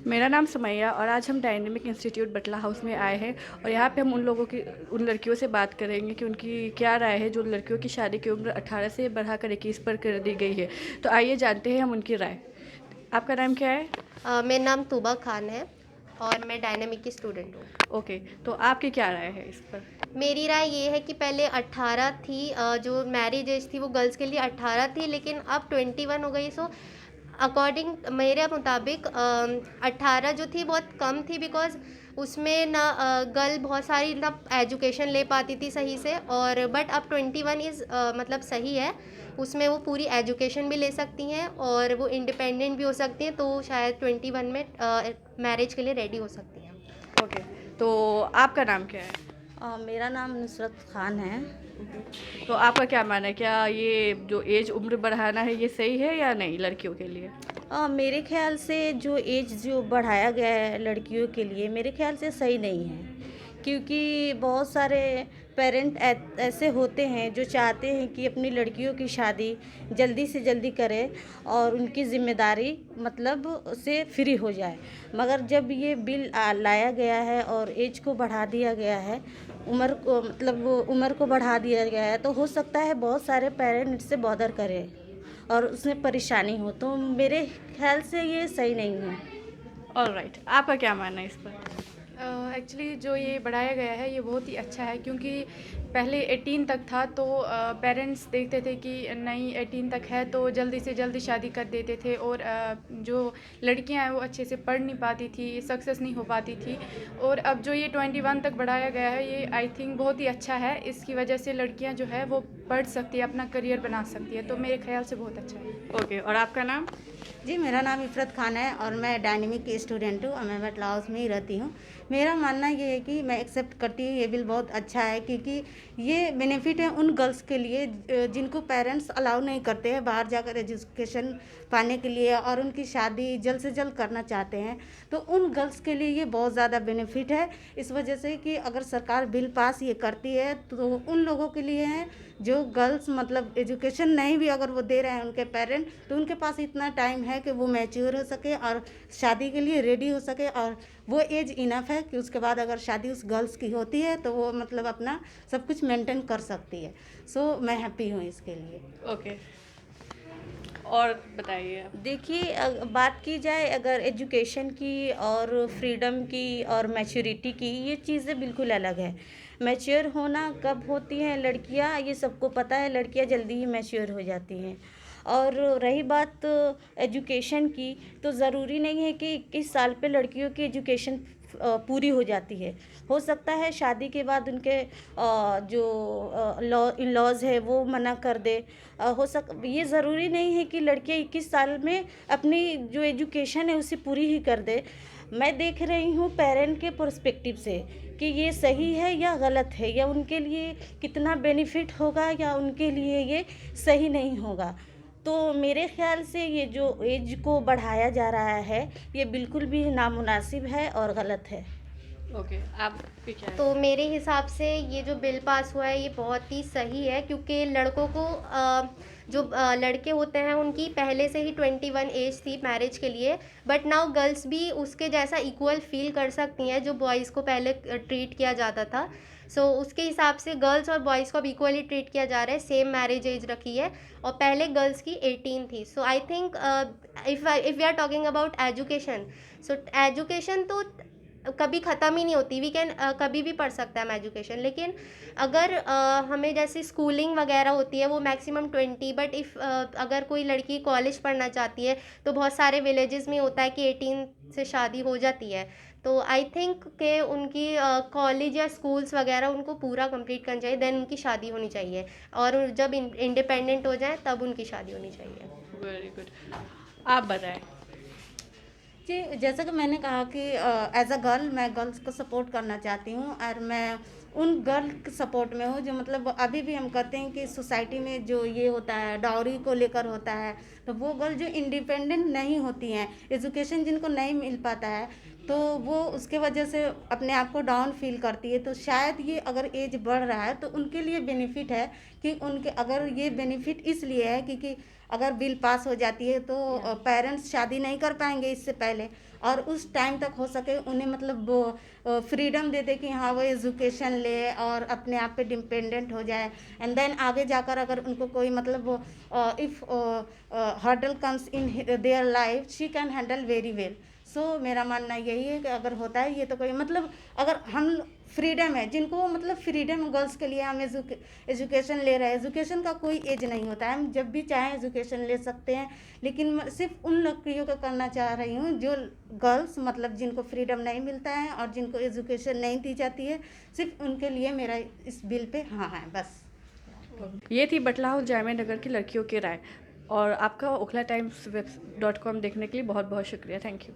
मेरा नाम सुमैया और आज हम डायनेमिक इंस्टीट्यूट बटला हाउस में आए हैं और यहाँ पे हम उन लड़कियों से बात करेंगे कि उनकी क्या राय है जो लड़कियों की शादी की उम्र 18 से बढ़ाकर 21 पर कर दी गई है। तो आइए जानते हैं हम उनकी राय। आपका नाम क्या है? मेरा नाम तूबा खान है और मैं डायनेमिक की स्टूडेंट हूँ। ओके, तो आपकी क्या राय है इस पर? मेरी राय ये है कि पहले 18 थी, जो मैरिज एज थी वो गर्ल्स के लिए 18 थी, लेकिन अब 21 हो गई। सो अकॉर्डिंग मेरे मुताबिक 18 जो थी बहुत कम थी, बिकॉज उसमें ना गर्ल बहुत सारी ना एजुकेशन ले पाती थी सही से, और बट अब 21 इज़ मतलब सही है। उसमें वो पूरी एजुकेशन भी ले सकती हैं और वो इंडिपेंडेंट भी हो सकती हैं, तो शायद 21 में मैरिज के लिए रेडी हो सकती हैं। ओके, तो आपका नाम क्या है? मेरा नाम नुसरत खान है। तो आपका क्या मानना है, क्या ये जो एज उम्र बढ़ाना है ये सही है या नहीं लड़कियों के लिए? मेरे ख्याल से जो एज जो बढ़ाया गया है लड़कियों के लिए, मेरे ख्याल से सही नहीं है, क्योंकि बहुत सारे पेरेंट ऐसे होते हैं जो चाहते हैं कि अपनी लड़कियों की शादी जल्दी से जल्दी करें और उनकी ज़िम्मेदारी मतलब से फ्री हो जाए। मगर जब ये बिल लाया गया है और एज को बढ़ा दिया गया है, उम्र को बढ़ा दिया गया है, तो हो सकता है बहुत सारे पेरेंट इससे बॉदर करें और उसमें परेशानी हो, तो मेरे ख्याल से ये सही नहीं है। ऑलराइट, आपका क्या मानना है इस पर? एक्चुअली जो ये बढ़ाया गया है ये बहुत ही अच्छा है, क्योंकि पहले 18 तक था तो पेरेंट्स देखते थे कि नहीं 18 तक है तो जल्दी से जल्दी शादी कर देते थे, और जो लड़कियां हैं वो अच्छे से पढ़ नहीं पाती थी, सक्सेस नहीं हो पाती थी। और अब जो ये 21 तक बढ़ाया गया है ये आई थिंक बहुत ही अच्छा है। इसकी वजह से लड़कियां जो है वो पढ़ सकती है, अपना करियर बना सकती है, तो मेरे ख्याल से बहुत अच्छा है। ओके, और आपका नाम? जी, मेरा नाम इफ़रत खान है और मैं डायनेमिक की स्टूडेंट हूँ और मैं बटला हाउस में ही रहती हूँ। मेरा मानना ये है कि मैं एक्सेप्ट करती हूँ, ये बिल बहुत अच्छा है, क्योंकि ये बेनिफिट है उन गर्ल्स के लिए जिनको पेरेंट्स अलाउ नहीं करते हैं बाहर जाकर एजुकेशन पाने के लिए और उनकी शादी जल्द से जल्द करना चाहते हैं। तो उन गर्ल्स के लिए ये बहुत ज़्यादा बेनिफिट है, इस वजह से कि अगर सरकार बिल पास ये करती है तो उन लोगों के लिए है जो गर्ल्स मतलब एजुकेशन नहीं भी अगर वो दे रहे हैं उनके पेरेंट, तो उनके पास इतना टाइम है कि वो मैच्योर हो सके और शादी के लिए रेडी हो सके, और वो एज इनफ है कि उसके बाद अगर शादी उस गर्ल्स की होती है तो वो मतलब अपना सब कुछ मेंटेन कर सकती है। सो मैं हैप्पी हूँ इसके लिए। ओके, और बताइए आप। देखिए, बात की जाए अगर एजुकेशन की और फ्रीडम की और मैच्योरिटी की, ये चीज़ें बिल्कुल अलग है। मैच्योर होना कब होती हैं लड़कियां, ये सबको पता है, लड़कियां जल्दी ही मैच्योर हो जाती हैं। और रही बात एजुकेशन की, तो ज़रूरी नहीं है कि 21 साल पे लड़कियों की एजुकेशन पूरी हो जाती है। हो सकता है शादी के बाद उनके जो इन लॉज है वो मना कर दे। ये ज़रूरी नहीं है कि लड़कियां 21 साल में अपनी जो एजुकेशन है उसे पूरी ही कर दे। मैं देख रही हूँ पेरेंट के पर्सपेक्टिव से कि ये सही है या गलत है, या उनके लिए कितना बेनिफिट होगा या उनके लिए ये सही नहीं होगा। तो मेरे ख़्याल से ये जो एज को बढ़ाया जा रहा है ये बिल्कुल भी नामुनासिब है और गलत है। ओके, आप भी क्या है? तो मेरे हिसाब से ये जो बिल पास हुआ है ये बहुत ही सही है, क्योंकि लड़कों को जो लड़के होते हैं उनकी पहले से ही 21 एज थी मैरिज के लिए, बट नाउ गर्ल्स भी उसके जैसा इक्वल फील कर सकती हैं जो बॉयज़ को पहले ट्रीट किया जाता था। सो उसके हिसाब से गर्ल्स और बॉयज़ को अब इक्वली ट्रीट किया जा रहा है, सेम मैरिज एज रखी है, और पहले गर्ल्स की 18 थी। So I think if we are talking about education, so education तो कभी ख़त्म ही नहीं होती। वी कैन कभी भी पढ़ सकते हैं हम एजुकेशन, लेकिन अगर हमें जैसे स्कूलिंग वगैरह होती है वो मैक्सिमम 20, बट अगर कोई लड़की कॉलेज पढ़ना चाहती है तो बहुत सारे विलेजेस में होता है कि 18 से शादी हो जाती है। तो आई थिंक कि उनकी कॉलेज या स्कूल्स वगैरह उनको पूरा कंप्लीट करना चाहिए, देन उनकी शादी होनी चाहिए, और जब इंडिपेंडेंट हो जाए तब उनकी शादी होनी चाहिए। वेरी गुड, आप बताएं। जी, जैसा कि मैंने कहा कि एज अ गर्ल मैं गर्ल्स को सपोर्ट करना चाहती हूँ और मैं उन गर्ल के सपोर्ट में हूँ जो मतलब अभी भी हम कहते हैं कि सोसाइटी में जो ये होता है डाउरी को लेकर होता है, तो वो गर्ल जो इंडिपेंडेंट नहीं होती हैं, एजुकेशन जिनको नहीं मिल पाता है, तो वो उसके वजह से अपने आप को डाउन फील करती है। तो शायद ये अगर एज बढ़ रहा है तो उनके लिए बेनिफिट है कि उनके अगर ये बेनिफिट इसलिए है क्योंकि अगर बिल पास हो जाती है तो पेरेंट्स शादी नहीं कर पाएंगे इससे पहले, और उस टाइम तक हो सके उन्हें मतलब वो फ्रीडम दे दे कि हाँ वो एजुकेशन ले और अपने आप पे डिपेंडेंट हो जाए, एंड देन आगे जाकर अगर उनको कोई मतलब वो if hurdle comes in their life she can handle very well. So मेरा मानना यही है कि अगर होता है ये तो कोई मतलब अगर हम फ्रीडम है जिनको मतलब फ्रीडम गर्ल्स के लिए हम एजुकेशन ले रहे हैं, एजुकेशन का कोई एज नहीं होता है, हम जब भी चाहें एजुकेशन ले सकते हैं। लेकिन मैं सिर्फ उन लड़कियों का करना चाह रही हूँ जो गर्ल्स मतलब जिनको फ्रीडम नहीं मिलता है और जिनको एजुकेशन नहीं दी जाती है, सिर्फ उनके लिए मेरा इस बिल पे हाँ है बस। ये थी बटला हाउस जामिया नगर की लड़कियों की राय। और आपका okhla times.com देखने के लिए बहुत बहुत शुक्रिया। Thank you.